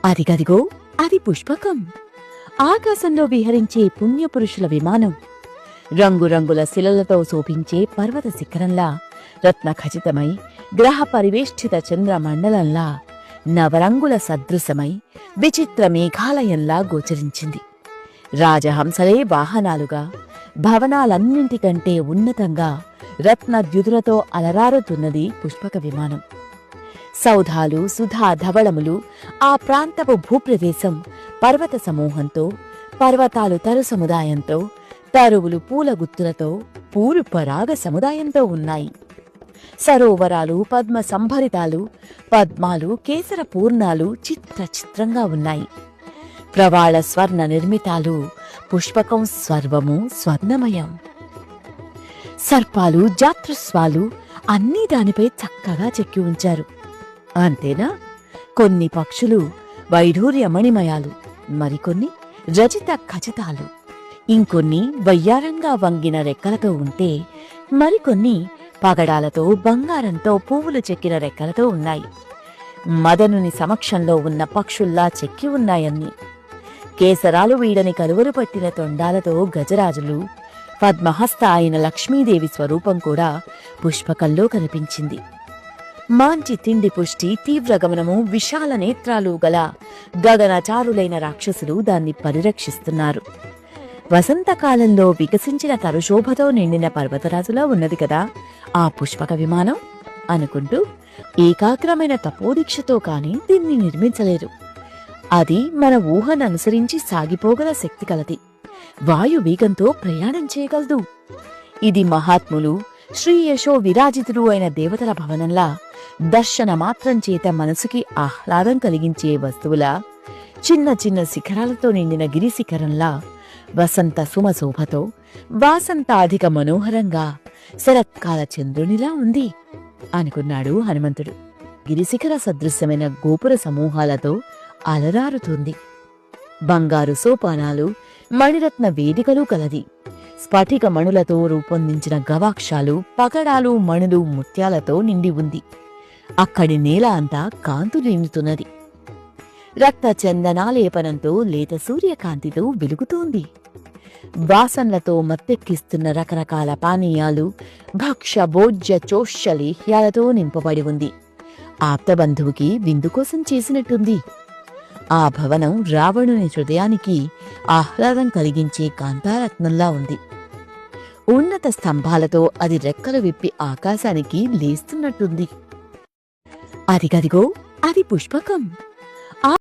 అదిగదిగో అది పుష్పకం. ఆకాశంలో విహరించే పుణ్యపురుషుల విమానం. రంగురంగుల శిలలతో శోభించే పర్వత శిఖరంలా, రత్న ఖచితమై గ్రహ పరివేష్టిత చంద్రమండలంలా, నవరంగుల సదృశమై విచిత్ర మేఘాలయంలా గోచరించింది. రాజహంసలే వాహనాలుగా, భవనాలన్నింటికంటే ఉన్నతంగా రత్నద్యుతులతో అలరారుతున్నది పుష్పక విమానం. సౌధాలు, సుధా ధవళములు, ఆ ప్రాంతపు భూప్రదేశం పర్వత సమూహంతో, పర్వతాలు తరు సముదాయంతో, తరువులు పూల గుత్తులతో, పూలు పరాగ సముదాయంతో ఉన్నాయి. సరోవరాలు పద్మ సంభరితాలు, పద్మాలు కేసర పూర్ణాలు చిత్రంగా ఉన్నాయి. ప్రవాళ స్వర్ణ నిర్మితాలు, పుష్పకం స్వర్వము స్వర్ణమయం. సర్పాలు జాతృస్వాలు అన్నీ దానిపై చక్కగా చెక్కి ఉంచారు. అంతేనా, కొన్ని పక్షులు వైఢూర్యమణిమయాలు, మరికొన్ని రజిత ఖచితాలు, ఇంకొన్ని వయ్యారంగా వంగిన రెక్కలతో ఉంటే, మరికొన్ని పగడాలతో బంగారంతో పువ్వులు చెక్కిన రెక్కలతో ఉన్నాయి. మదనుని సమక్షంలో ఉన్న పక్షుల్లా చెక్కి ఉన్నాయన్ని. కేసరాలు వీడని కలువలు పట్టిన తొండాలతో గజరాజులు, పద్మహస్త అయిన లక్ష్మీదేవి స్వరూపం కూడా పుష్పకంలో కనిపించింది. మాంచి తిండి పుష్టి, తీవ్రగమనము, విశాల నేత్రాలు గల గగనచారులైన రాక్షసులు దాన్ని పరిరక్షిస్తున్నారు. వసంతకాలంలో వికసించిన తరుశోభతో నిండిన పర్వతరాజులా ఉన్నది కదా ఆ పుష్పక విమానం అనుకుంటూ, ఏకాగ్రమైన తపోదీక్షతో కాని దీన్ని నిర్మించలేరు. అది మన ఊహను అనుసరించి సాగిపోగల శక్తి కలది. వాయు వేగంతో ప్రయాణం చేయగలదు. ఇది మహాత్ములు, శ్రీయశో విరాజితుడు అయిన దేవతల భవనంలా, దర్శన మాత్రం చేత మనసుకి ఆహ్లాదం కలిగించే వస్తువులా, చిన్న చిన్న శిఖరాలతో నిండిన గిరిశిఖరంలా, వసంత సుమశోభతో, వాసంతాధిక మనోహరంగా, శరత్కాల చంద్రునిలా ఉంది అనుకున్నాడు హనుమంతుడు. గిరిశిఖర సదృశ్యమైన గోపుర సమూహాలతో అలరారుతుంది. బంగారు సోపానాలు, మణిరత్న వేదికలు కలది. స్ఫటిక మణులతో రూపొందించిన గవాక్షాలు, పగడాలు, మణులు, ముత్యాలతో నిండి ఉంది. అక్కడి నేల అంతా కాంతు నిండుతున్నది. రక్త చందనాలేపనంతో లేత సూర్యకాంతితో వెలుగుతోంది. వాసనలతో మత్తెక్కిస్తున్న రకరకాల పానీయాలు, భక్ష భోజ్య చోష్యలేహ్యాలతో నింపబడి ఉంది. ఆప్తబంధువుకి విందు కోసం చేసినట్టుంది. ఆ భవనం రావణుని హృదయానికి ఆహ్లాదం కలిగించే కాంతారత్నంలా ఉంది. ఉన్నత స్తంభాలతో అది రెక్కలు విప్పి ఆకాశానికి లేస్తున్నట్టుంది. అదిగదిగో అది పుష్పకం.